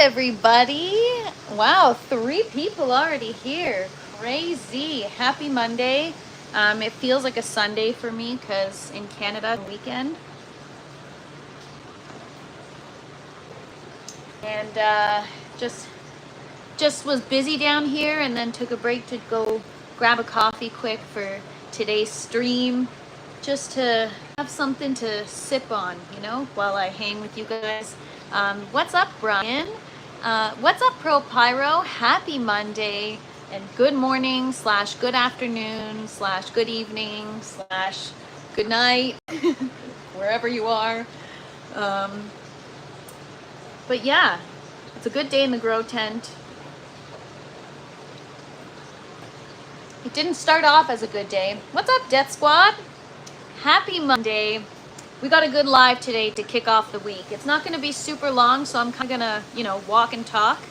Everybody. Wow, 3 people already here. Crazy. Happy Monday. It feels like a Sunday for me because in Canada, weekend. And just was busy down here and then took a break to go grab a coffee quick for today's stream. Just to have something to sip on, while I hang with you guys. What's up, Brian? What's up, Pro Pyro? Happy Monday and good morning / good afternoon / good evening / good night, wherever you are. But yeah, it's a good day in the grow tent. It didn't start off as a good day. What's up, Death Squad? Happy Monday. We got a good live today to kick off the week. It's not going to be super long, so I'm kind of going to, walk and talk,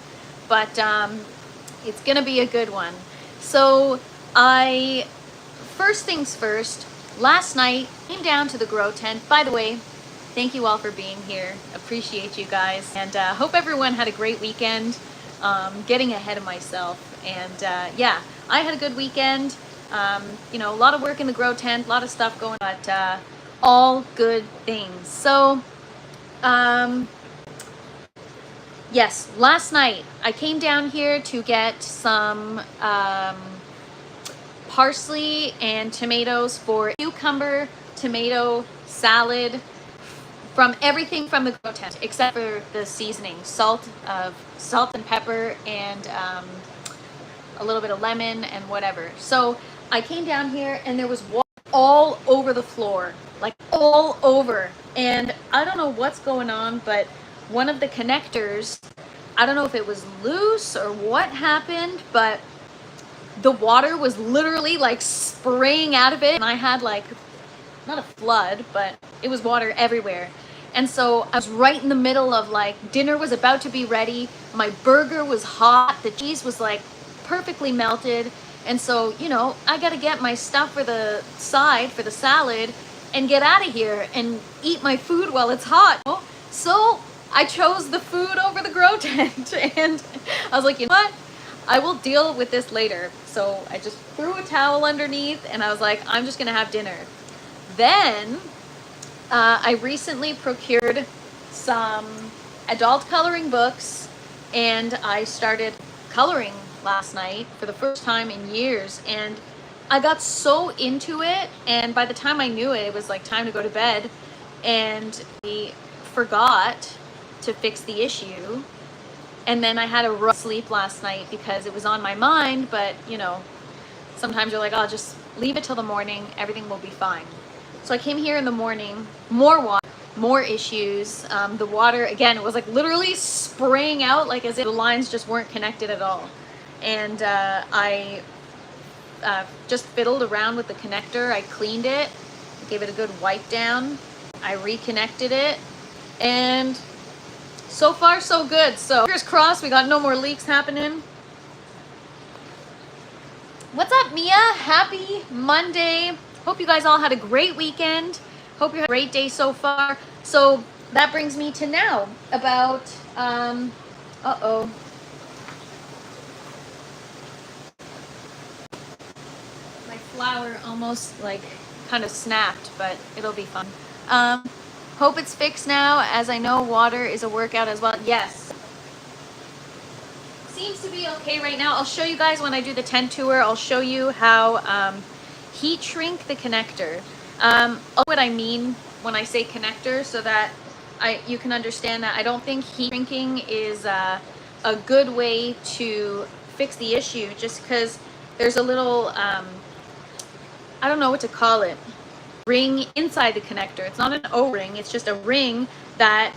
but it's going to be a good one. So first things first, last night came down to the grow tent. By the way, thank you all for being here. Appreciate you guys, and hope everyone had a great weekend. Getting ahead of myself, and yeah, I had a good weekend. A lot of work in the grow tent, a lot of stuff going on, but all good things. So, yes, last night I came down here to get some parsley and tomatoes for cucumber tomato salad from everything from the grow tent except for the seasoning, salt and pepper, and a little bit of lemon and whatever. So I came down here and there was water all over the floor, like all over. And I don't know what's going on, but one of the connectors, I don't know if it was loose or what happened, but the water was literally like spraying out of it. And I had like, not a flood, but it was water everywhere. And so I was right in the middle of like, dinner was about to be ready. My burger was hot. The cheese was like perfectly melted. And so, I got to get my stuff for the side, for the salad, and get out of here and eat my food while it's hot. So I chose the food over the grow tent. And I was like, you know what? I will deal with this later. So I just threw a towel underneath and I was like, I'm just going to have dinner. Then I recently procured some adult coloring books and I started coloring last night for the first time in years, and I got so into it, and by the time I knew it, it was like time to go to bed, and I forgot to fix the issue, and then I had a rough sleep last night because it was on my mind. But sometimes you're like, oh, just leave it till the morning, everything will be fine. So I came here in the morning, more water, more issues. The water, again, it was like literally spraying out, like as if the lines just weren't connected at all. And I just fiddled around with the connector. I cleaned it, gave it a good wipe down. I reconnected it, and so far so good. So fingers crossed we got no more leaks happening. What's up, Mia? Happy Monday. Hope you guys all had a great weekend. Hope you had a great day so far. So that brings me to now about, my flower almost like kind of snapped, but it'll be fun. Hope it's fixed now, as I know water is a workout as well. Yes. Seems to be okay right now. I'll show you guys when I do the tent tour. I'll show you how heat shrink the connector. What I mean when I say connector, so that you can understand that I don't think heat shrinking is a good way to fix the issue, just because there's a little, I don't know what to call it, ring inside the connector. It's not an O-ring, it's just a ring that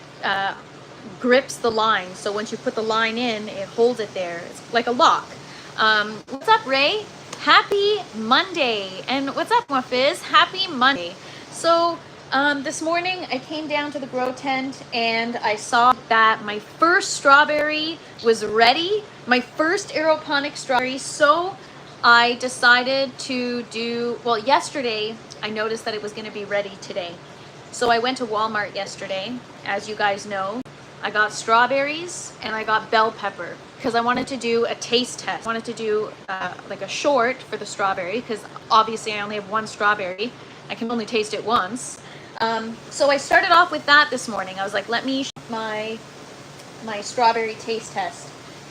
grips the line. So once you put the line in, it holds it there. It's like a lock. What's up, Ray? Happy Monday. And what's up, Muffiz? Happy Monday. So this morning I came down to the grow tent and I saw that my first strawberry was ready. My first aeroponic strawberry. So I decided to do, well, yesterday I noticed that it was going to be ready today. So I went to Walmart yesterday, as you guys know. I got strawberries, and I got bell pepper because I wanted to do a taste test. I wanted to do like a short for the strawberry because obviously I only have one strawberry. I can only taste it once. So I started off with that this morning. I was like, let me my strawberry taste test.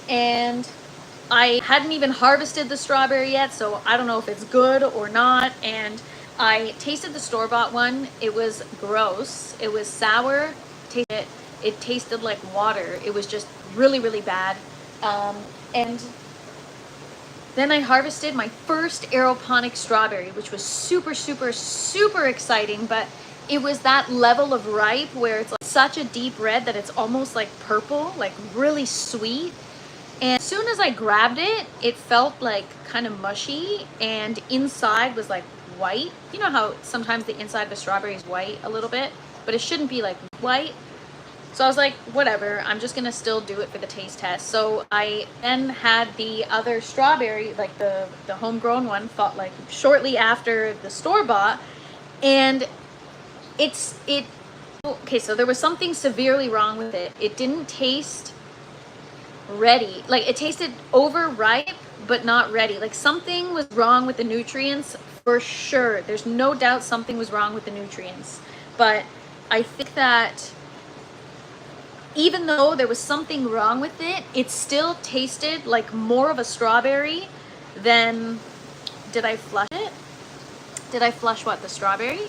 And I hadn't even harvested the strawberry yet, so I don't know if it's good or not. And I tasted the store-bought one. It was gross. It was sour. It tasted like water. It was just really, really bad. And then I harvested my first aeroponic strawberry, which was super, super, super exciting. But it was that level of ripe where it's like such a deep red that it's almost like purple, like really sweet. And as soon as I grabbed it, it felt like kind of mushy, and inside was like white. You know how sometimes the inside of a strawberry is white a little bit, but it shouldn't be like white. So I was like, whatever, I'm just gonna still do it for the taste test. So I then had the other strawberry, like the homegrown one, fought like shortly after the store-bought, and okay, so there was something severely wrong with it. It didn't taste ready. Like, it tasted overripe but not ready. Like, something was wrong with the nutrients for sure. There's no doubt something was wrong with the nutrients. But I think that even though there was something wrong with it, it still tasted like more of a strawberry than... Did I flush it? Did I flush what? The strawberry?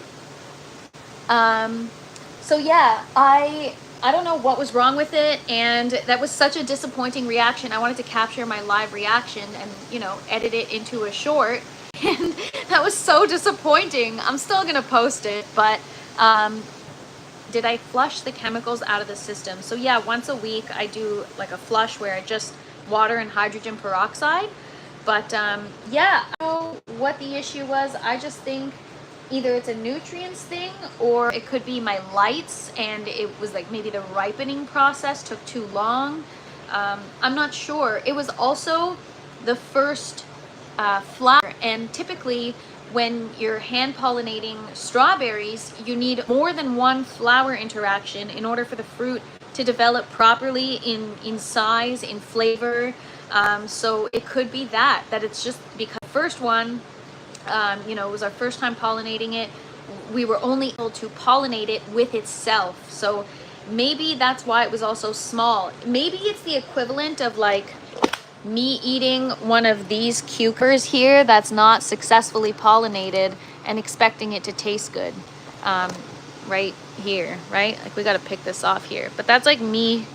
So yeah, I don't know what was wrong with it, and that was such a disappointing reaction. I wanted to capture my live reaction and, you know, edit it into a short, and that was so disappointing. I'm still gonna post it, but did I flush the chemicals out of the system? So yeah, once a week I do like a flush where I just water and hydrogen peroxide. But yeah, I don't know what the issue was. I just think either it's a nutrients thing, or it could be my lights, and it was like maybe the ripening process took too long. I'm not sure. It was also the first flower, and typically when you're hand pollinating strawberries, you need more than one flower interaction in order for the fruit to develop properly in size, in flavor. So it could be that it's just because the first one, you know, it was our first time pollinating it. We were only able to pollinate it with itself. So maybe that's why it was also small. Maybe it's the equivalent of like me eating one of these cucumbers here that's not successfully pollinated and expecting it to taste good. Right here, right? Like, we got to pick this off here. But that's like me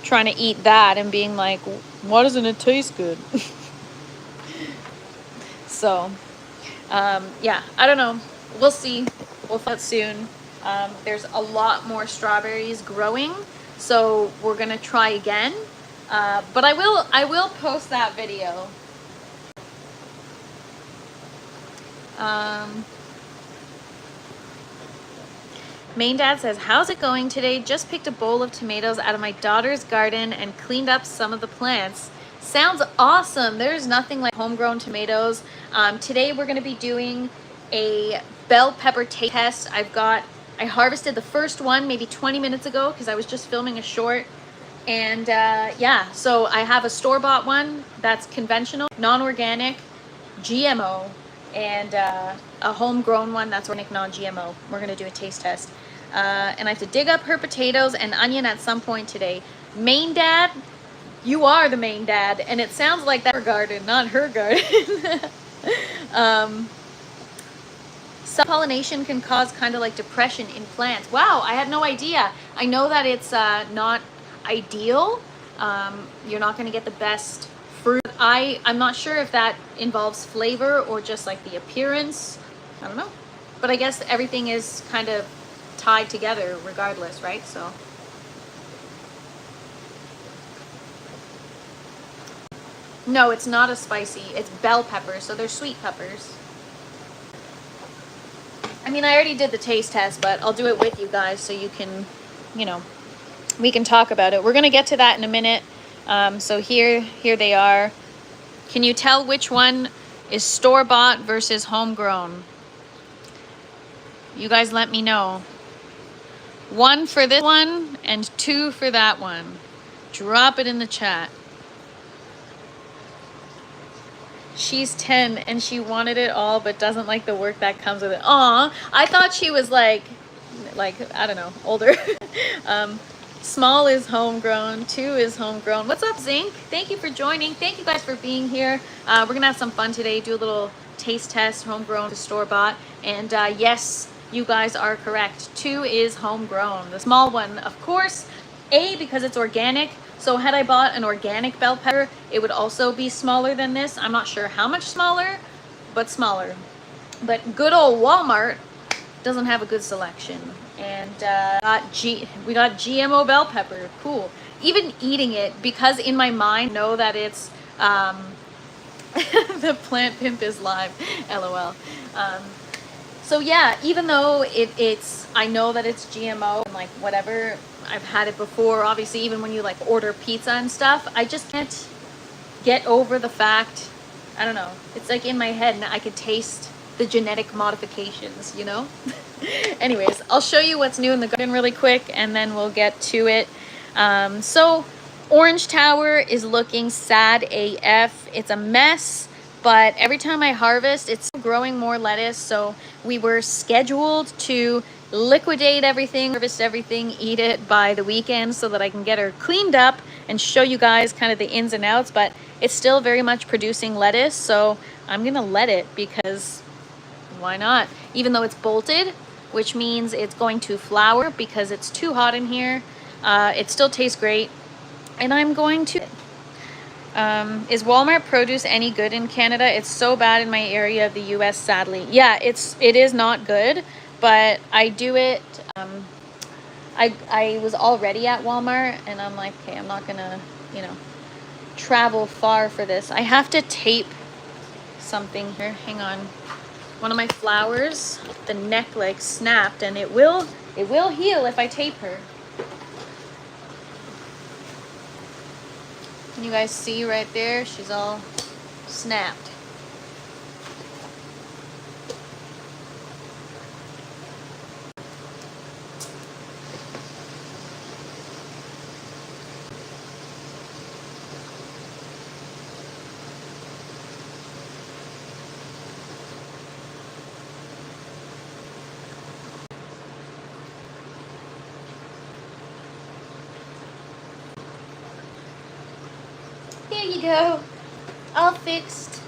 trying to eat that and being like, why doesn't it taste good? So yeah, I don't know. We'll see. We'll find out soon. There's a lot more strawberries growing, so we're gonna try again. But I will post that video. Main Dad says, how's it going today? Just picked a bowl of tomatoes out of my daughter's garden and cleaned up some of the plants. Sounds awesome. There's nothing like homegrown tomatoes. Today we're going to be doing a bell pepper taste test. I harvested the first one maybe 20 minutes ago because I was just filming a short. And yeah, so I have a store-bought one that's conventional, non-organic, GMO, and a homegrown one that's organic, non-GMO. We're going to do a taste test. And I have to dig up her potatoes and onion at some point today. Main Dad, you are the main dad, and it sounds like that's her garden, not her garden. Self-pollination can cause kind of like depression in plants. Wow, I had no idea. I know that it's not ideal. You're not going to get the best fruit. I'm not sure if that involves flavor or just like the appearance. I don't know. But I guess everything is kind of tied together regardless, right? So no, it's not a spicy. It's bell peppers, so they're sweet peppers. I mean, I already did the taste test, but I'll do it with you guys so you can, you know, we can talk about it. We're going to get to that in a minute. So here they are. Can you tell which one is store-bought versus homegrown? You guys let me know. 1 for this one and 2 for that one. Drop it in the chat. She's 10 and she wanted it all but doesn't like the work that comes with it. Aw, I thought she was like I don't know, older. Small is homegrown, 2 is homegrown. What's up, Zinc? Thank you for joining. Thank you guys for being here. We're gonna have some fun today, do a little taste test, homegrown to store-bought. And yes, you guys are correct. 2 is homegrown. The small one, of course, because it's organic. So had I bought an organic bell pepper, it would also be smaller than this. I'm not sure how much smaller, but smaller. But good old Walmart doesn't have a good selection. And we got GMO bell pepper. Cool. Even eating it, because in my mind I know that it's the plant pimp is live. LOL. So yeah, even though it's I know that it's GMO and like whatever, I've had it before, obviously, even when you like order pizza and stuff, I just can't get over the fact, I don't know, it's like in my head and I could taste the genetic modifications, you know? Anyways, I'll show you what's new in the garden really quick and then we'll get to it. So Orange Tower is looking sad AF. It's a mess, but every time I harvest, it's growing more lettuce. So we were scheduled to liquidate everything, harvest everything, eat it by the weekend so that I can get her cleaned up and show you guys kind of the ins and outs, but it's still very much producing lettuce. So I'm gonna let it because why not? Even though it's bolted, which means it's going to flower because it's too hot in here. It still tastes great. And I'm going to... is Walmart produce any good in Canada? It's so bad in my area of the US, sadly. Yeah, it is not good, but I do it. I was already at Walmart and I'm like, okay, I'm not gonna, you know, travel far for this. I have to tape something here. Hang on. One of my flowers, the neck like snapped, and it will heal if I tape her. Can you guys see right there? She's all snapped. Here you go. All fixed.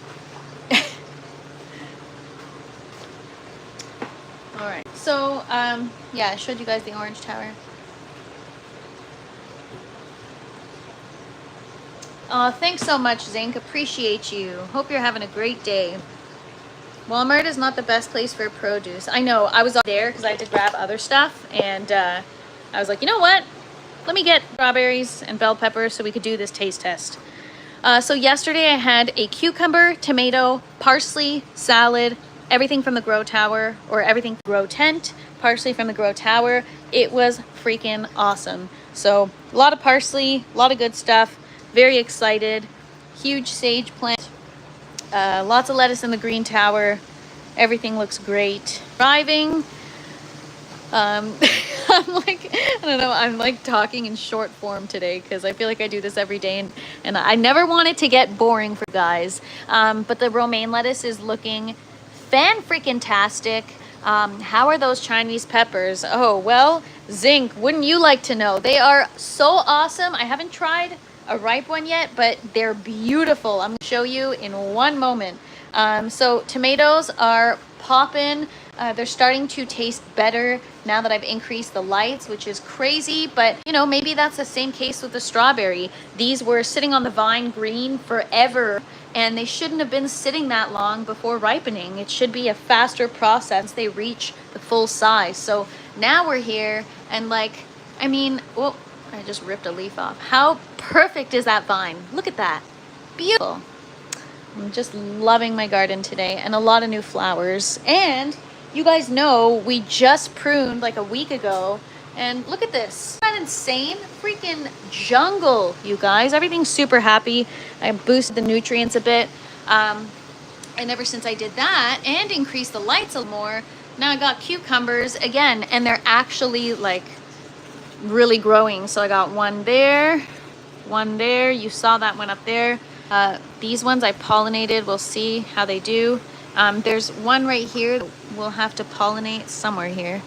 Alright, so yeah, I showed you guys the Orange Tower. Thanks so much, Zinc. Appreciate you. Hope you're having a great day. Walmart is not the best place for produce. I know, I was there because I had to grab other stuff, and I was like, you know what? Let me get strawberries and bell peppers so we could do this taste test. So yesterday I had a cucumber, tomato, parsley, salad, everything from the Grow Tower, or everything Grow Tent, parsley from the Grow Tower. It was freaking awesome. So a lot of parsley, a lot of good stuff. Very excited. Huge sage plant. Lots of lettuce in the green tower. Everything looks great. Driving. I'm like, I don't know, I'm like talking in short form today because I feel like I do this every day, and I never want it to get boring for guys. But the romaine lettuce is looking fan-freaking-tastic. How are those Chinese peppers? Oh, well, Zinc, wouldn't you like to know? They are so awesome. I haven't tried a ripe one yet, but they're beautiful. I'm going to show you in one moment. So tomatoes are popping. They're starting to taste better now that I've increased the lights, which is crazy, but you know, maybe that's the same case with the strawberry. These were sitting on the vine green forever, and they shouldn't have been sitting that long before ripening. It should be a faster process. They reach the full size. So now we're here, and like, I mean, well, I just ripped a leaf off. How perfect is that vine? Look at that. Beautiful. I'm just loving my garden today, and a lot of new flowers. And you guys know we just pruned like a week ago, and look at this. Isn't that insane? Freaking jungle, you guys. Everything's super happy. I boosted the nutrients a bit, and ever since I did that and increased the lights a little more, now I got cucumbers again, and they're actually like really growing. So I got one there, you saw that one up there. These ones I pollinated, we'll see how they do. There's one right here that we'll have to pollinate somewhere here.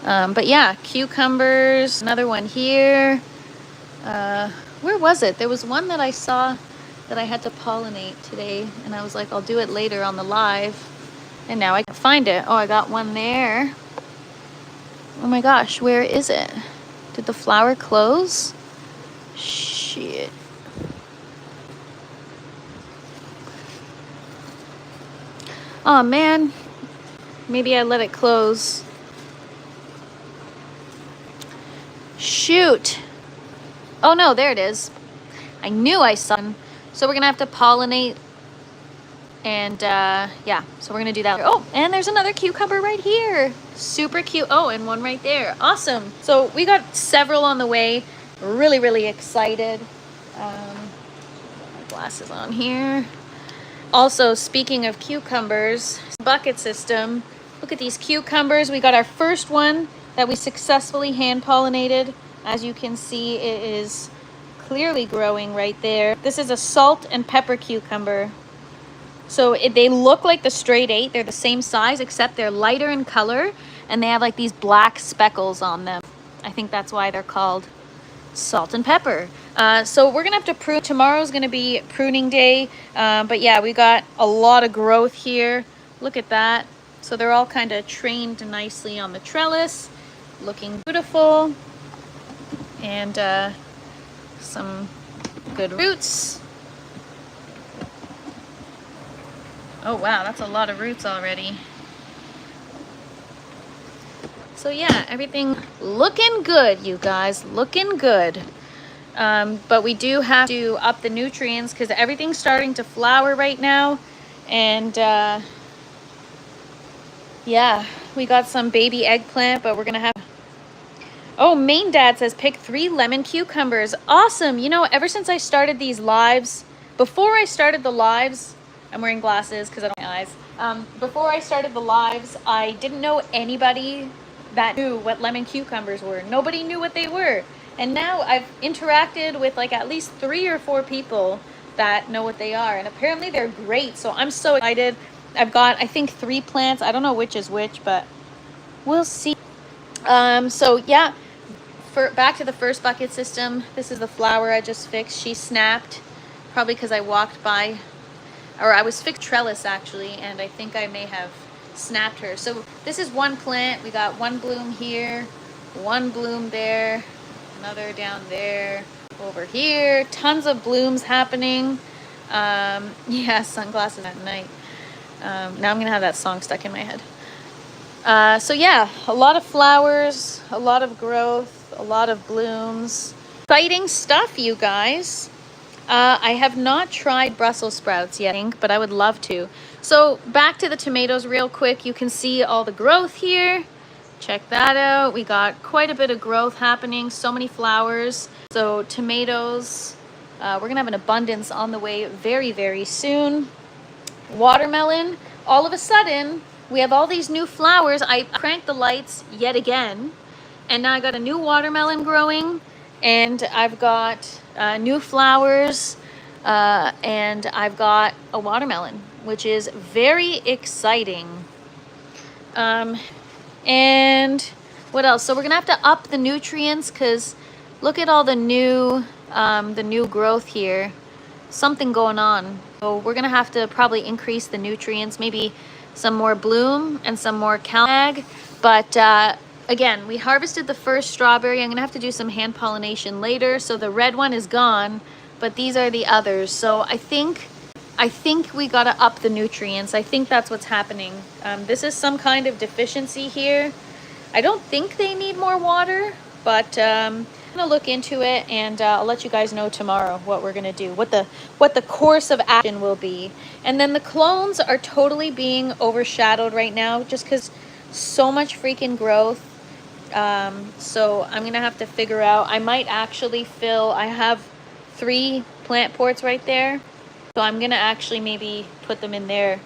But yeah, cucumbers, another one here. Where was it? There was one that I saw that I had to pollinate today, and I was like, I'll do it later on the live. And now I can find it. Oh, I got one there. Oh my gosh, where is it? Did the flower close? Shit. Oh man, maybe I let it close. Shoot. Oh no, there it is. I knew I saw one. So we're gonna have to pollinate, and yeah, so we're gonna do that. Oh, and there's another cucumber right here. Super cute. Oh, and one right there. Awesome. So we got several on the way. Really, really excited. Put my glasses on here. Also, speaking of cucumbers, bucket system. Look at these cucumbers. We got our first one that we successfully hand pollinated. As you can see, it is clearly growing right there. This is a salt and pepper cucumber. So they look like the straight 8. They're the same size, except they're lighter in color, and they have like these black speckles on them. I think that's why they're called salt and pepper. So we're gonna have to prune. Tomorrow's gonna be pruning day, but yeah, we got a lot of growth here. Look at that. So they're all kind of trained nicely on the trellis, looking beautiful, and some good roots. Oh wow, that's a lot of roots already. So yeah, everything looking good, you guys, looking good. But we do have to up the nutrients because everything's starting to flower right now. And yeah, we got some baby eggplant, but we're gonna have... Oh, Main Dad says pick 3 lemon cucumbers. Awesome. You know, ever since I started these lives, before I started the lives, I'm wearing glasses because I don't have eyes. Before I started the lives, I didn't know anybody that knew what lemon cucumbers were. Nobody knew what they were. And now I've interacted with like at least 3 or 4 people that know what they are. And apparently they're great. So I'm so excited. I've got, I think, 3 plants. I don't know which is which, but we'll see. So yeah, back to the first bucket system. This is the flower I just fixed. She snapped, probably because I walked by, or I was fixed trellis actually, and I think I may have snapped her. So this is one plant. We got one bloom here, one bloom there, another down there, over here. Tons of blooms happening. Yeah, sunglasses at night. Now I'm gonna have that song stuck in my head. So yeah, a lot of flowers, a lot of growth, a lot of blooms. Exciting stuff, you guys. I have not tried Brussels sprouts yet, but I would love to. So back to the tomatoes real quick. You can see all the growth here. Check that out. We got quite a bit of growth happening, so many flowers. So tomatoes, we're gonna have an abundance on the way very, very soon. Watermelon, all of a sudden, we have all these new flowers. I cranked the lights yet again, and now I got a new watermelon growing, and I've got new flowers, and I've got a watermelon, which is very exciting. And what else? So we're gonna have to up the nutrients because look at all the new growth here. Something going on. So we're gonna have to probably increase the nutrients, maybe some more bloom and some more CalMag. But again, we harvested the first strawberry. I'm gonna have to do some hand pollination later. So the red one is gone, but these are the others. So I think we gotta up the nutrients. I think that's what's happening. This is some kind of deficiency here. I don't think they need more water, but I'm gonna look into it, and I'll let you guys know tomorrow what we're gonna do, what the course of action will be. And then the clones are totally being overshadowed right now just because so much freaking growth. So I'm gonna have to figure out. I might actually fill. I have 3 plant pots right there, so I'm gonna actually maybe put them in there,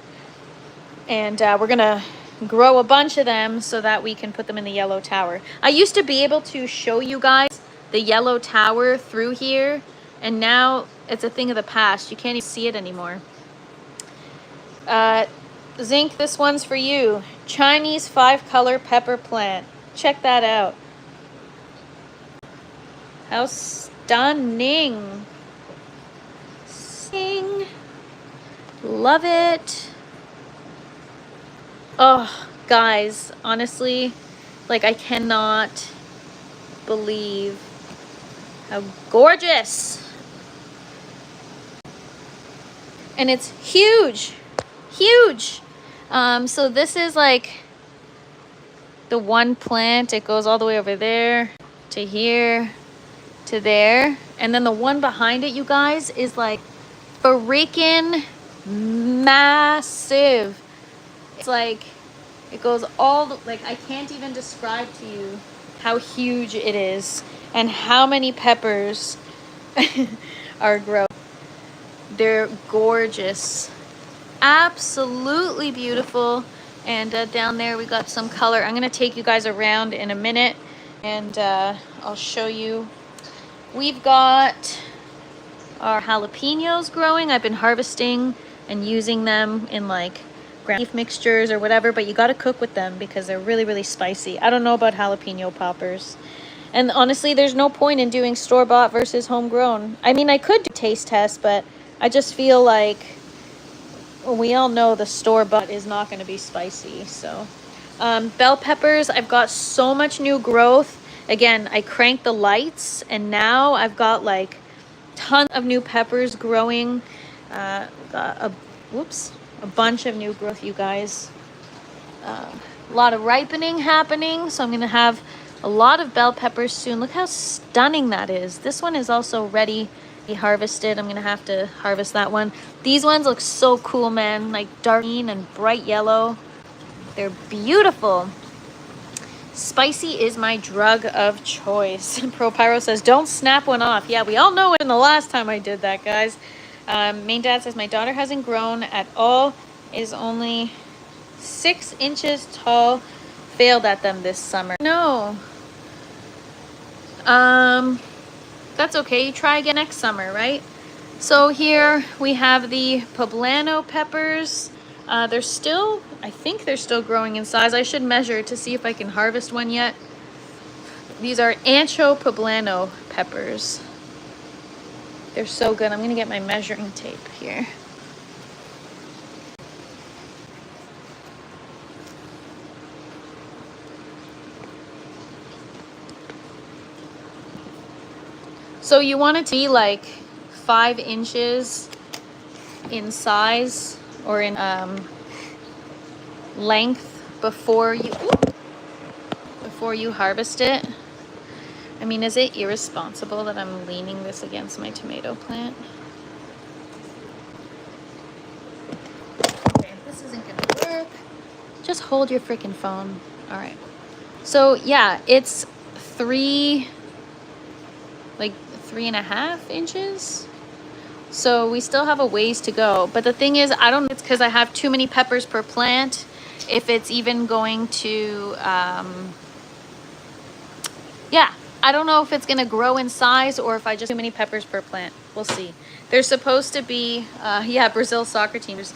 and we're gonna grow a bunch of them so that we can put them in the yellow tower. I used to be able to show you guys the yellow tower through here, and now it's a thing of the past. You can't even see it anymore. Zinc, this one's for you. Chinese 5-color pepper plant. Check that out. How stunning. Sing. Love it. Oh, guys, honestly, like, I cannot believe how gorgeous. And it's huge. Huge. So this is like the one plant. It goes all the way over there to here to there, and then the one behind it, you guys, is like freaking massive. It's like it goes all the, like, I can't even describe to you how huge it is and how many peppers are growing. They're gorgeous. Absolutely beautiful. And down there we got some color. I'm gonna take you guys around in a minute, and I'll show you. We've got our jalapenos growing. I've been harvesting and using them in like ground beef mixtures or whatever, but you got to cook with them because they're really, really spicy. I don't know about jalapeno poppers. And honestly, there's no point in doing store-bought versus homegrown. I mean, I could do taste tests, but I just feel like, well, we all know the store-bought is not going to be spicy. So bell peppers, I've got so much new growth. Again, I cranked the lights, and now I've got like tons of new peppers growing. Got a bunch of new growth, you guys. A lot of ripening happening, so I'm going to have a lot of bell peppers soon. Look how stunning that is. This one is also ready to be harvested. I'm going to have to harvest that one. These ones look so cool, man. Like dark green and bright yellow. They're beautiful. Spicy is my drug of choice. Pro Pyro says, don't snap one off. Yeah, we all know when the last time I did that, guys. Main Dad says, my daughter hasn't grown at all, is only 6 inches tall. Failed at them this summer. No. That's okay. You try again next summer, right? So here we have the poblano peppers. They're still, I think they're still growing in size. I should measure to see if I can harvest one yet. These are ancho poblano peppers. They're so good. I'm going to get my measuring tape here. So you want it to be like 5 inches in size or in length before you harvest it. I mean, is it irresponsible that I'm leaning this against my tomato plant? Okay, this isn't gonna work. Just hold your freaking phone. All right. So yeah, it's 3.5 inches. So we still have a ways to go. But the thing is, I don't know if it's because I have too many peppers per plant, if it's even going to, yeah, I don't know if it's going to grow in size or if I just too many peppers per plant. We'll see. There's supposed to be, yeah, Brazil soccer teams.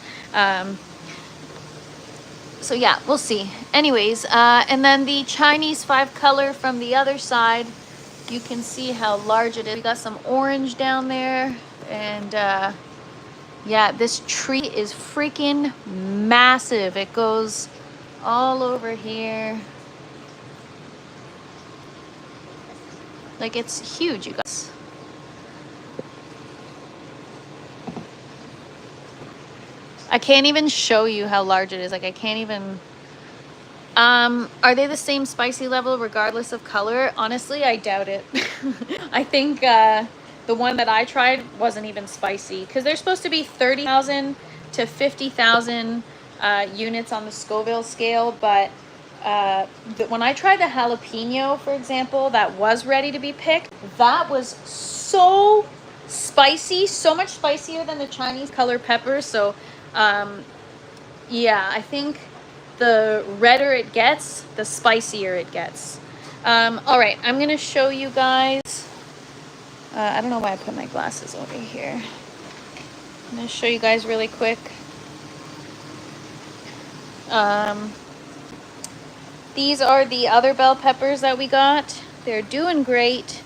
So yeah, we'll see. Anyways, and then the Chinese 5-color from the other side, you can see how large it is. We got some orange down there. And yeah, this tree is freaking massive. It goes all over here. Like, it's huge, you guys. I can't even show you how large it is. Like, I can't even... are they the same spicy level regardless of color? Honestly, I doubt it. I think the one that I tried wasn't even spicy, because they're supposed to be 30,000 to 50,000 units on the Scoville scale. But when I tried the jalapeno, for example, that was ready to be picked, that was so spicy, so much spicier than the Chinese color peppers. So yeah, I think the redder it gets, the spicier it gets. All right, I'm gonna show you guys I don't know why I put my glasses over here. I'm gonna show you guys really quick. These are the other bell peppers that we got. They're doing great.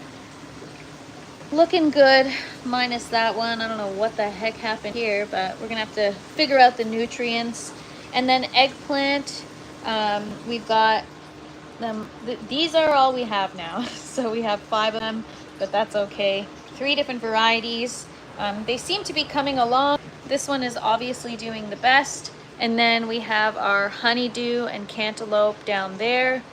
Looking good, minus that one. I don't know what the heck happened here, but we're gonna have to figure out the nutrients. And then eggplant, we've got them. These are all we have now. So we have 5 of them, but that's okay. 3 different varieties. They seem to be coming along. This one is obviously doing the best. And then we have our honeydew and cantaloupe down there.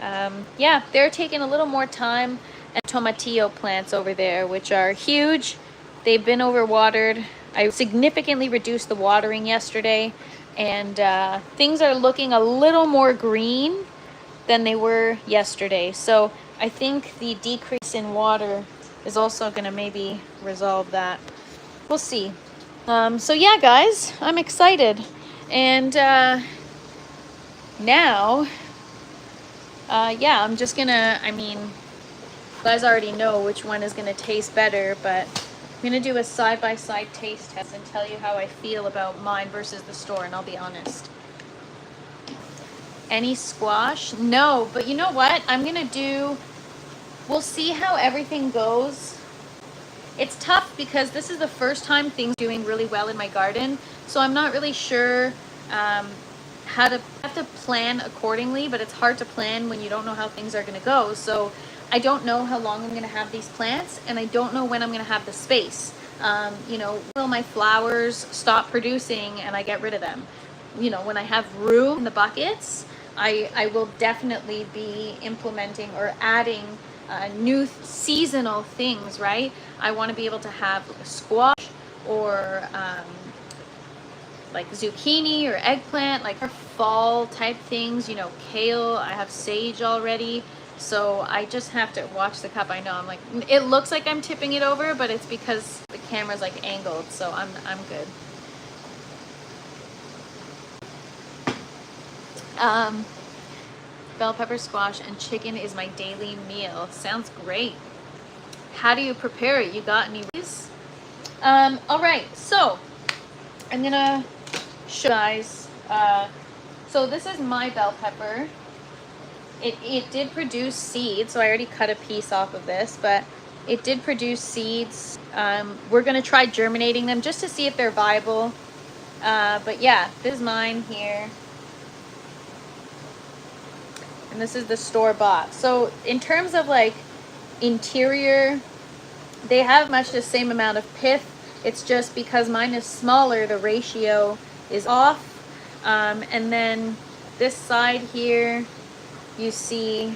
Yeah, they're taking a little more time. And tomatillo plants over there, which are huge. They've been overwatered. I significantly reduced the watering yesterday, and things are looking a little more green than they were yesterday. So I think the decrease in water is also gonna maybe resolve that. We'll see. So yeah, guys, I'm excited. And now, yeah, I'm just gonna, you guys already know which one is going to taste better, but I'm going to do a side-by-side taste test and tell you how I feel about mine versus the store, and I'll be honest. Any squash? No, but you know what? We'll see how everything goes. It's tough because this is the first time things are doing really well in my garden, so I'm not really sure how to have to plan accordingly, but it's hard to plan when you don't know how things are going to go. So I don't know how long I'm going to have these plants, and I don't know when I'm going to have the space. You know, will my flowers stop producing and I get rid of them? You know, when I have room in the buckets, I will definitely be implementing or adding new seasonal things, right? I want to be able to have squash or like zucchini or eggplant, like fall type things, you know, kale. I have sage already. So I just have to watch the cup. I know I'm like, it looks like I'm tipping it over, but it's because the camera's like angled, so I'm good. Bell pepper, squash, and chicken is my daily meal. Sounds great. How do you prepare it? You got any ways? All right, so I'm gonna show you guys. So this is my bell pepper. It did produce seeds, so I already cut a piece off of this, but it did produce seeds. We're gonna try germinating them just to see if they're viable. But yeah, this is mine here. And this is the store-bought. So in terms of like interior, they have much the same amount of pith. It's just because mine is smaller, the ratio is off. And then this side here, you see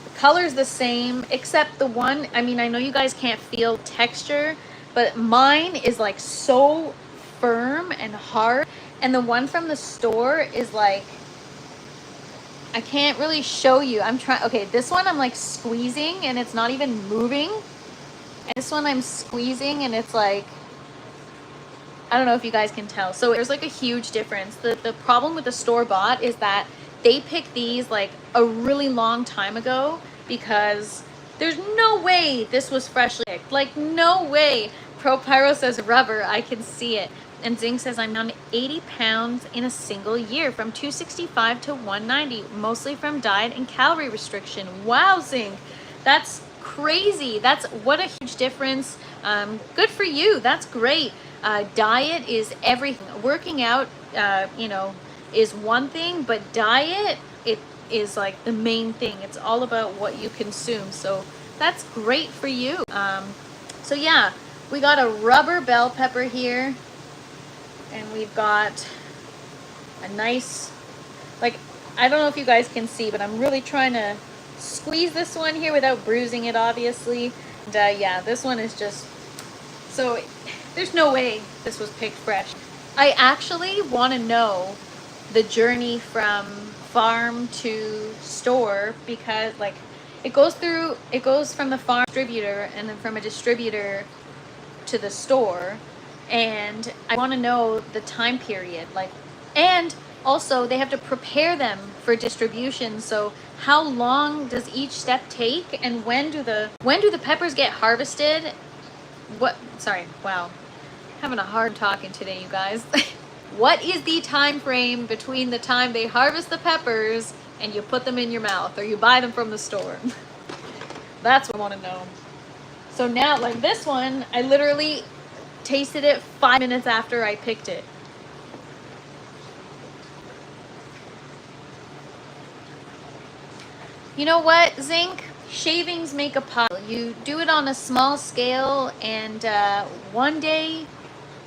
the color's the same, except the one, I know you guys can't feel texture, but mine is like so firm and hard, and the one from the store is like, I can't really show you. Okay, this one I'm like squeezing and it's not even moving, and this one I'm squeezing and it's like, I don't know if you guys can tell. So there's like a huge difference. The problem with the store-bought is that they picked these like a really long time ago, because there's no way this was freshly picked. Like, no way. Pro Pyro says rubber. I can see it. And Zing says I'm down 80 pounds in a single year, from 265 to 190, mostly from diet and calorie restriction. Wow, Zing. That's crazy. What a huge difference. Good for you. That's great. Diet is everything. Working out, is one thing, but diet, it is like the main thing. It's all about what you consume. So that's great for you. So yeah, we got a rubber bell pepper here, and we've got a nice, like, I don't know if you guys can see, but I'm really trying to squeeze this one here without bruising it, obviously. And yeah, this one is just, so there's no way this was picked fresh. I actually want to know the journey from farm to store, because like it goes from the farm distributor and then from a distributor to the store, and I want to know the time period, like, and Also, they have to prepare them for distribution. So how long does each step take, and when do the peppers get harvested? Sorry, wow. Having a hard talking today, you guys. What is the time frame between the time they harvest the peppers and you put them in your mouth, or you buy them from the store? That's what I want to know. So now, like this one, I literally tasted it 5 minutes after I picked it. You know what, Zinc? Shavings make a pile. You do it on a small scale, and one day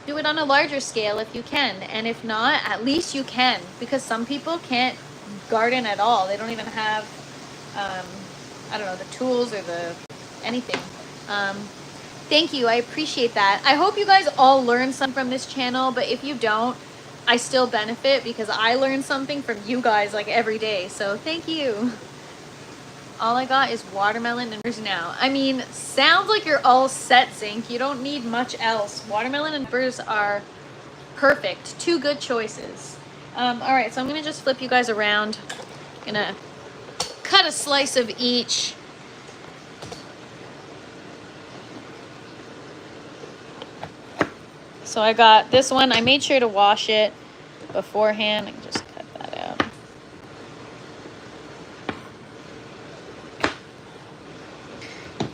do it on a larger scale if you can. And if not, at least you can, because some people can't garden at all. They don't even have, I don't know, the tools or the anything. Thank you. I appreciate that. I hope you guys all learn something from this channel, but if you don't, I still benefit because I learn something from you guys like every day. So thank you. All I got is watermelon and peppers now. I mean, sounds like you're all set, Zinc. You don't need much else. Watermelon and peppers are perfect. Two good choices. All right, so I'm gonna just flip you guys around. Gonna cut a slice of each. So I got this one. I made sure to wash it beforehand. I can just cut that out.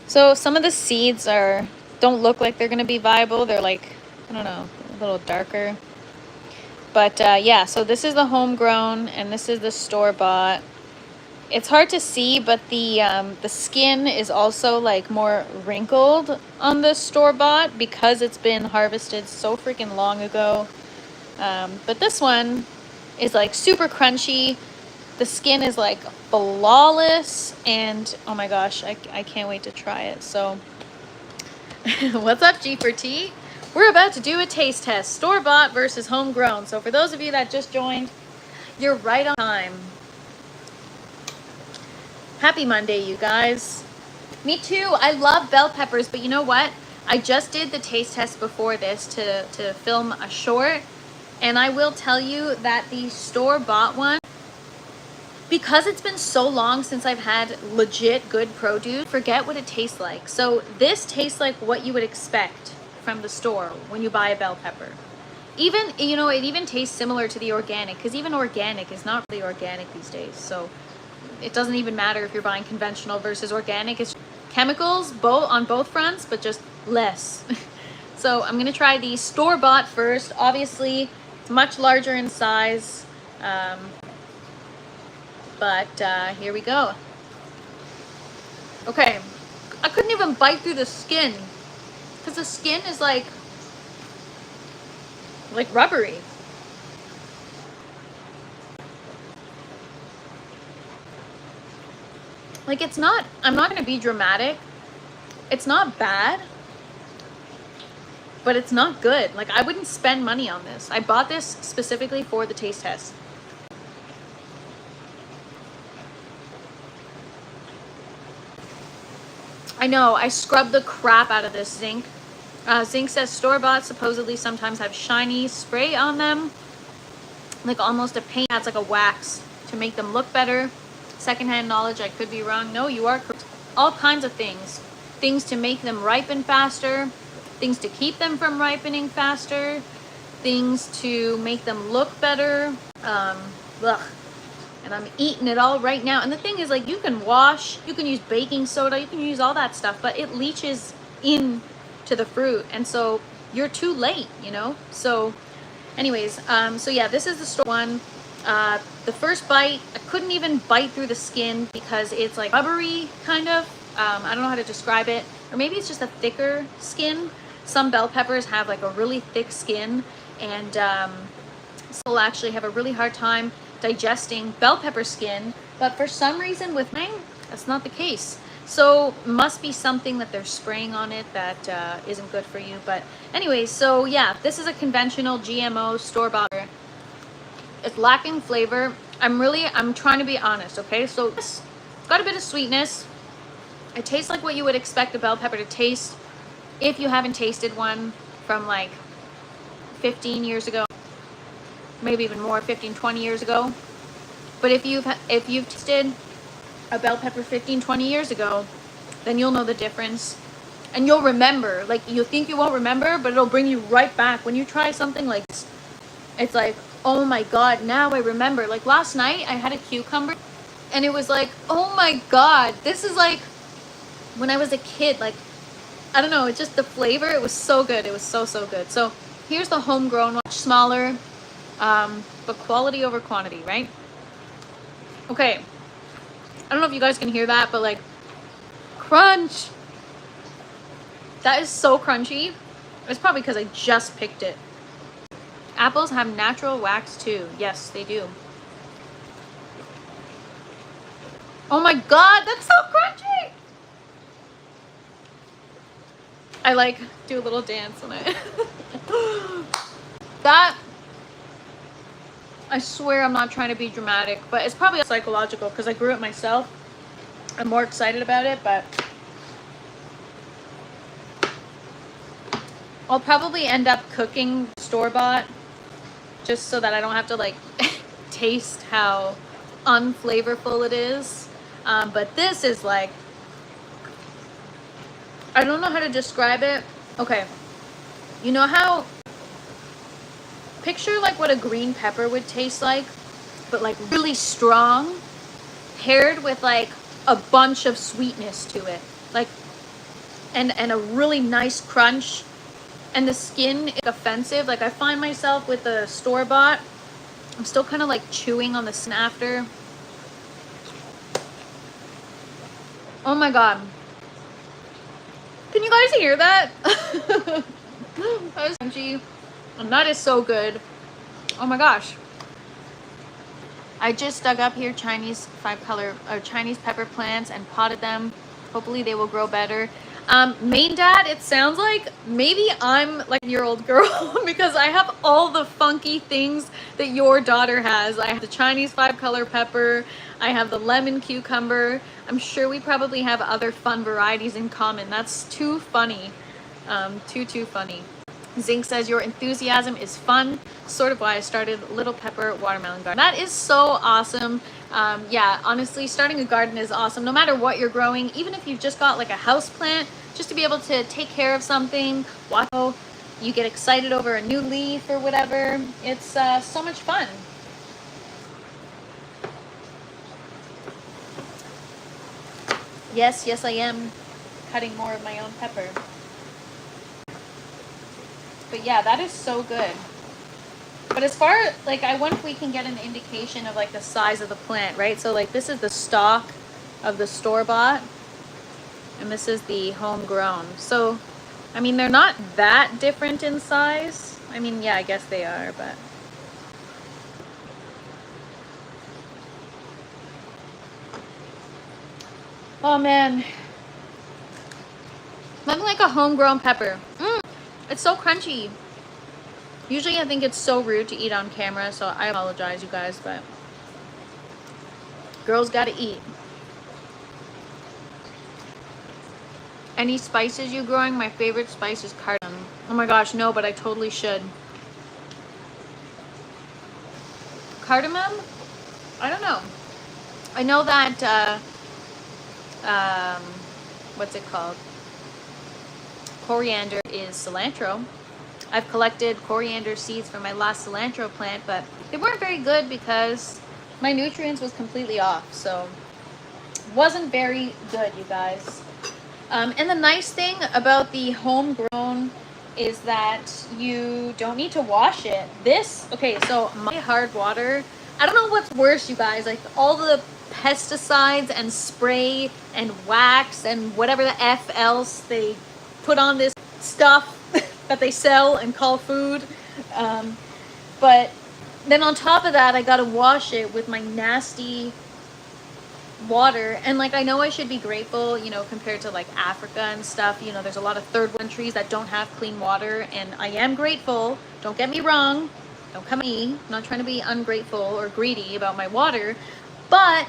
So some of the seeds don't look like they're gonna be viable. They're like, I don't know, a little darker. But yeah, so this is the homegrown and this is the store-bought. It's hard to see, but the skin is also like more wrinkled on the store-bought because it's been harvested so freaking long ago. But this one is like super crunchy. The skin is like flawless, and oh my gosh, I can't wait to try it. So what's up, G4T? We're about to do a taste test, store-bought versus homegrown. So for those of you that just joined, you're right on time. Happy Monday, you guys. Me too. I love bell peppers, but you know what? I just did the taste test before this to film a short, and I will tell you that the store-bought one, because it's been so long since I've had legit good produce, forget what it tastes like. So this tastes like what you would expect from the store when you buy a bell pepper. Even, you know, it even tastes similar to the organic, because even organic is not really organic these days. So it doesn't even matter if you're buying conventional versus organic. It's chemicals on both fronts, but just less. So I'm gonna try the store-bought first. Obviously, it's much larger in size. But here we go. Okay, I couldn't even bite through the skin because the skin is like rubbery. Like, it's not, I'm not gonna be dramatic. It's not bad, but it's not good. Like, I wouldn't spend money on this. I bought this specifically for the taste test. I know, I scrubbed the crap out of this, Zinc. Zinc says store-bought supposedly sometimes have shiny spray on them, like almost a paint that's like a wax to make them look better. Secondhand knowledge, I could be wrong. No, you are correct. All kinds of things. Things to make them ripen faster, things to keep them from ripening faster, things to make them look better. And I'm eating it all right now. And the thing is, like, you can wash, you can use baking soda, you can use all that stuff, but it leaches into the fruit. And so you're too late, you know? So anyways, so yeah, this is the store one. The first bite, I couldn't even bite through the skin because it's like rubbery, kind of. I don't know how to describe it. Or maybe it's just a thicker skin. Some bell peppers have like a really thick skin, and so will actually have a really hard time digesting bell pepper skin, but for some reason with mine, that's not the case. So must be something that they're spraying on it that isn't good for you. But anyways, so yeah, this is a conventional GMO store-bought. It's lacking flavor. I'm trying to be honest, okay? So it's got a bit of sweetness. It tastes like what you would expect a bell pepper to taste if you haven't tasted one from like 15 years ago. maybe even more, 15, 20 years ago. But if you've tasted a bell pepper 15, 20 years ago, then you'll know the difference. And you'll remember. Like, you'll think you won't remember, but it'll bring you right back. When you try something like this, it's like, oh my God, now I remember. Like last night I had a cucumber and it was like, oh my God, this is like when I was a kid. Like, I don't know, it's just the flavor, it was so good. It was so good. So here's the homegrown, much smaller, but quality over quantity, right? Okay, I don't know if you guys can hear that, but like, crunch. That is so crunchy. It's probably because I just picked it. Apples have natural wax too. Yes, they do. Oh my God, that's so crunchy. I like do a little dance when I that, I swear I'm not trying to be dramatic, but it's probably psychological because I grew it myself. I'm more excited about it, but I'll probably end up cooking store-bought just so that I don't have to like taste how unflavorful it is. But this is like, I don't know how to describe it. Okay, you know how, picture like what a green pepper would taste like, but like really strong, paired with like a bunch of sweetness to it, like, and a really nice crunch. And the skin is offensive. Like I find myself with the store-bought, I'm still kind of like chewing on the skin after. Oh my God. Can you guys hear that? That was crunchy. And that is so good. Oh my gosh. I just dug up here Chinese Chinese pepper plants and potted them. Hopefully they will grow better. Main dad, it sounds like maybe I'm like a year-old girl because I have all the funky things that your daughter has. I have the Chinese 5-color pepper. I have the lemon cucumber. I'm sure we probably have other fun varieties in common. That's too funny. Too funny. Zinc says your enthusiasm is fun. Sort of why I started Little Pepper Watermelon Garden. That is so awesome. Yeah, honestly, starting a garden is awesome. No matter what you're growing, even if you've just got like a house plant, just to be able to take care of something, watch how you get excited over a new leaf or whatever. It's so much fun. Yes, I am cutting more of my own pepper. But yeah, that is so good. But as far, like, I wonder if we can get an indication of like the size of the plant, right? So like this is the stalk of the store-bought and this is the homegrown. So, I mean, they're not that different in size. I mean, yeah, I guess they are, but. Oh man. Nothing like a homegrown pepper. It's so crunchy. Usually I think it's so rude to eat on camera, so I apologize, you guys, but girls gotta eat. Any spices you growing? My favorite spice is cardamom. Oh my gosh, no, but I totally should. Cardamom? I don't know. I know that, what's it called? Coriander is cilantro. I've collected coriander seeds from my last cilantro plant, but they weren't very good because my nutrients was completely off. So wasn't very good, you guys. And the nice thing about the homegrown is that you don't need to wash it. This, okay, so my hard water, I don't know what's worse, you guys, like all the pesticides and spray and wax and whatever the F else they put on this stuff that they sell and call food. But then on top of that, I gotta wash it with my nasty water. And like, I know I should be grateful, you know, compared to like Africa and stuff, you know, there's a lot of third world countries that don't have clean water, and I am grateful, don't get me wrong, don't come at me, I'm not trying to be ungrateful or greedy about my water, but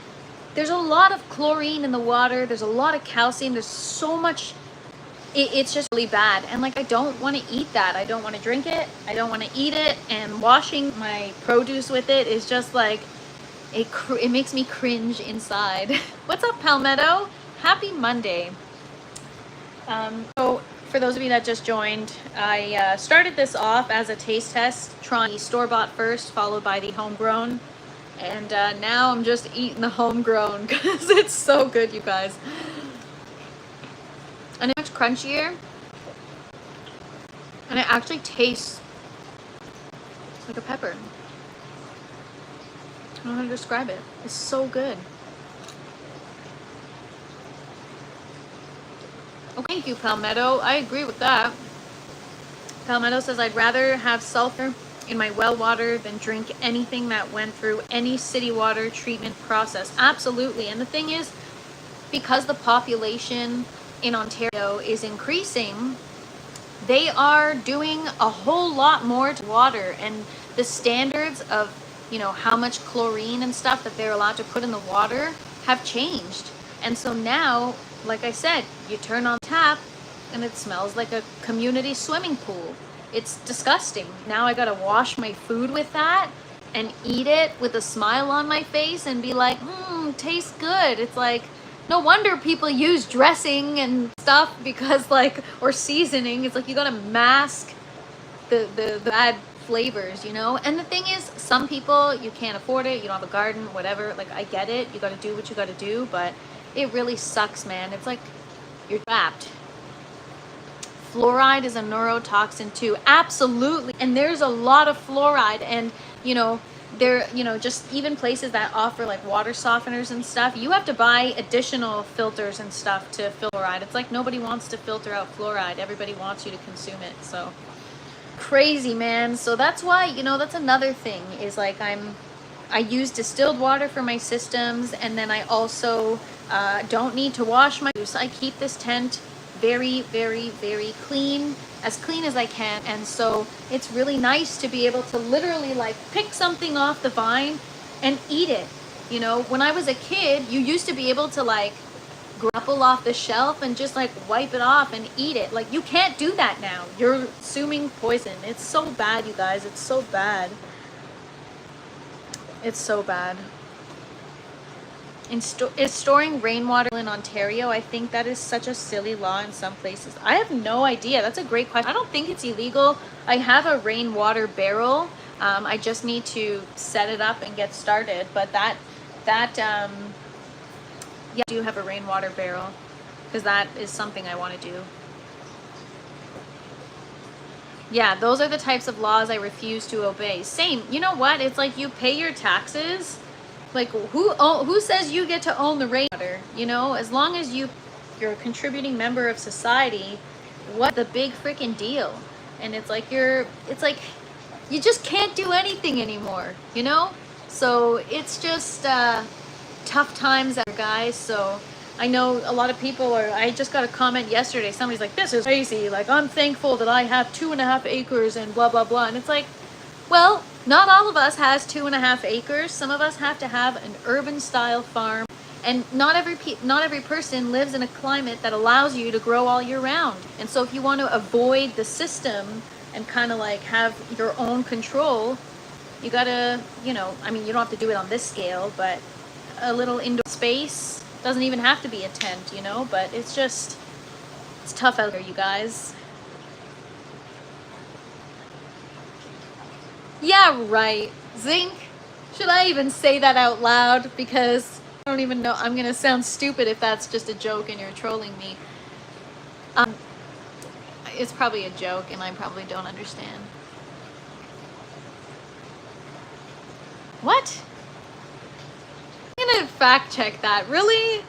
there's a lot of chlorine in the water, there's a lot of calcium, there's so much it's just really bad. And like, I don't want to eat that. I don't want to drink it. I don't want to eat it. And washing my produce with it is just like, it makes me cringe inside. What's up, Palmetto? Happy Monday. So for those of you that just joined, I started this off as a taste test, trying the store-bought first, followed by the homegrown. And now I'm just eating the homegrown because it's so good, you guys. And it's much crunchier. And it actually tastes like a pepper. I don't know how to describe it. It's so good. Oh, thank you, Palmetto. I agree with that. Palmetto says, I'd rather have sulfur in my well water than drink anything that went through any city water treatment process. Absolutely. And the thing is, because the population in Ontario is increasing, they are doing a whole lot more to water, and the standards of, you know, how much chlorine and stuff that they're allowed to put in the water have changed. And so now, like I said, you turn on the tap and it smells like a community swimming pool. It's disgusting. Now I gotta wash my food with that and eat it with a smile on my face and be like, tastes good. It's like, no wonder people use dressing and stuff, because like, or seasoning. It's like, you gotta mask the bad flavors, you know? And the thing is, some people, you can't afford it, you don't have a garden, whatever. Like, I get it, you gotta do what you gotta do, but it really sucks, man. It's like, you're trapped. Fluoride is a neurotoxin too. Absolutely. And there's a lot of fluoride, and you know, there, you know, just even places that offer like water softeners and stuff, you have to buy additional filters and stuff to fluoride. It's like, nobody wants to filter out fluoride. Everybody wants you to consume it. So crazy, man. So that's why, you know, that's another thing, is like, I use distilled water for my systems, and then I also don't need to wash my juice. I keep this tent very, very, very clean as I can. And so it's really nice to be able to literally like pick something off the vine and eat it. You know, when I was a kid, you used to be able to like grapple off the shelf and just like wipe it off and eat it. Like, you can't do that now. You're consuming poison. It's so bad, you guys. It's so bad. It's so bad. Is storing rainwater in Ontario? I think that is such a silly law in some places. I have no idea. That's a great question. I don't think it's illegal. I have a rainwater barrel. I just need to set it up and get started. But yeah, I do have a rainwater barrel, because that is something I want to do. Yeah, those are the types of laws I refuse to obey. Same. You know what? It's like, you pay your taxes. Like, who says you get to own the rainwater? You know, as long as you're a contributing member of society, what the big freaking deal? And it's like, you just can't do anything anymore, you know? So it's just tough times out there, guys. So I know a lot of people I just got a comment yesterday. Somebody's like, this is crazy. Like, I'm thankful that I have 2.5 acres and blah, blah, blah. And it's like, well, not all of us has 2.5 acres. Some of us have to have an urban style farm, and not every person lives in a climate that allows you to grow all year round. And so if you want to avoid the system and kind of like have your own control, you gotta, you know, I mean, you don't have to do it on this scale, but a little indoor space, doesn't even have to be a tent, you know, but it's tough out there, you guys. Yeah, right. Zinc. Should I even say that out loud? Because I don't even know. I'm going to sound stupid if that's just a joke and you're trolling me. It's probably a joke and I probably don't understand. What? I'm going to fact check that. Really?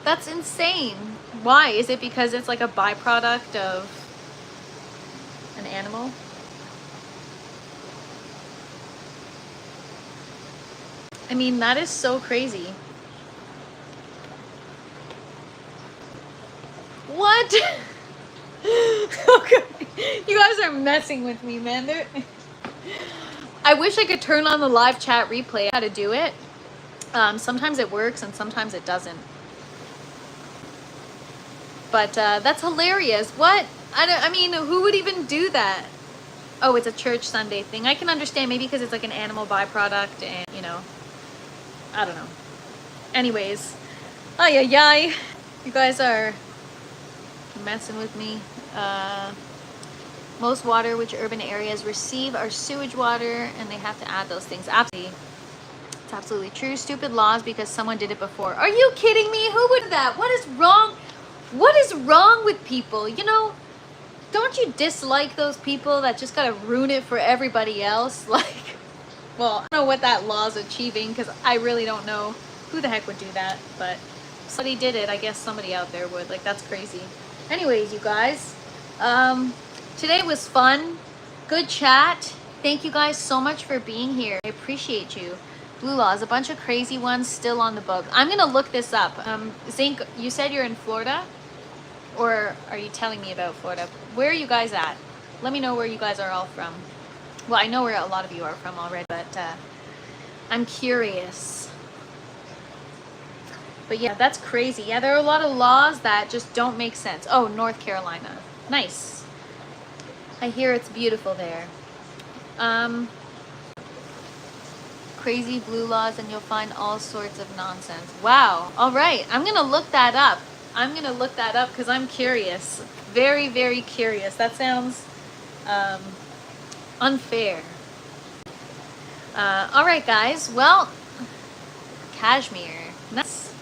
That's insane. Why? Is it because it's like a byproduct of an animal? I mean, that is so crazy. What? Okay. You guys are messing with me, man. I wish I could turn on the live chat replay. How to do it. Sometimes it works and sometimes it doesn't. But that's hilarious. What? I mean, who would even do that? Oh, it's a church Sunday thing. I can understand maybe because it's like an animal byproduct and, you know, I don't know. Anyways, ay, ay, ay. You guys are messing with me. Most water which urban areas receive are sewage water, and they have to add those things. Absolutely. It's absolutely true. Stupid laws because someone did it before. Are you kidding me? Who would do that? What is wrong? What is wrong with people? You know, don't you dislike those people that just gotta ruin it for everybody else? Like, well, I don't know what that law is achieving because I really don't know who the heck would do that, but if somebody did it, I guess somebody out there would. Like, that's crazy. Anyways, you guys, today was fun. Good chat. Thank you guys so much for being here. I appreciate you. Blue laws, a bunch of crazy ones still on the book. I'm gonna look this up. Zink, you said you're in Florida? Or are you telling me about Florida? Where are you guys at? Let me know where you guys are all from. Well, I know where a lot of you are from already, but I'm curious. But yeah, that's crazy. Yeah, there are a lot of laws that just don't make sense. Oh, North Carolina. Nice. I hear it's beautiful there. Crazy blue laws and you'll find all sorts of nonsense. Wow. All right. I'm going to look that up. I'm going to look that up because I'm curious. Very, very curious. That sounds unfair. All right, guys. Well, Kashmir. Nice.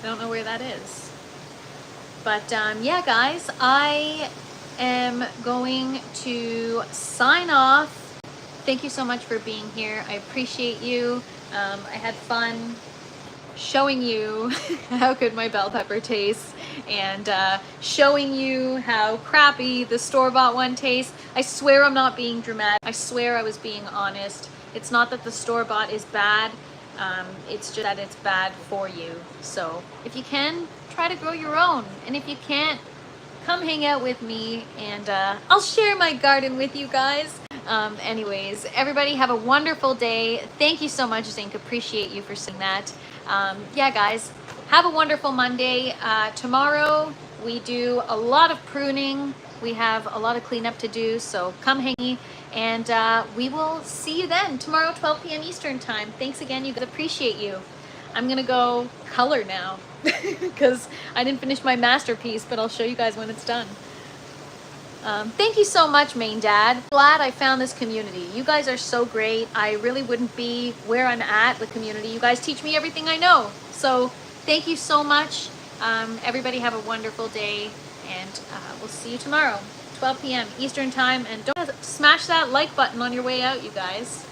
I don't know where that is. But yeah, guys, I am going to sign off. Thank you so much for being here. I appreciate you. I had fun showing you how good my bell pepper tastes and showing you how crappy the store-bought one tastes. I swear I'm not being dramatic. I swear I was being honest. It's not that the store-bought is bad. It's just that it's bad for you. So if you can, try to grow your own. And if you can't, come hang out with me and I'll share my garden with you guys. Anyways, everybody have a wonderful day. Thank you so much, Zink. Appreciate you for saying that. Yeah, guys, have a wonderful Monday. Tomorrow we do a lot of pruning. We have a lot of cleanup to do, so come hang and we will see you then tomorrow, 12 p.m. Eastern time. Thanks again, you guys. Appreciate you. I'm gonna go color now because I didn't finish my masterpiece, but I'll show you guys when it's done. Thank you so much, Main Dad. Glad I found this community. You guys are so great. I really wouldn't be where I'm at with community. You guys teach me everything I know. So thank you so much. Everybody have a wonderful day, and we'll see you tomorrow, 12 p.m. Eastern time. And don't smash that like button on your way out, you guys.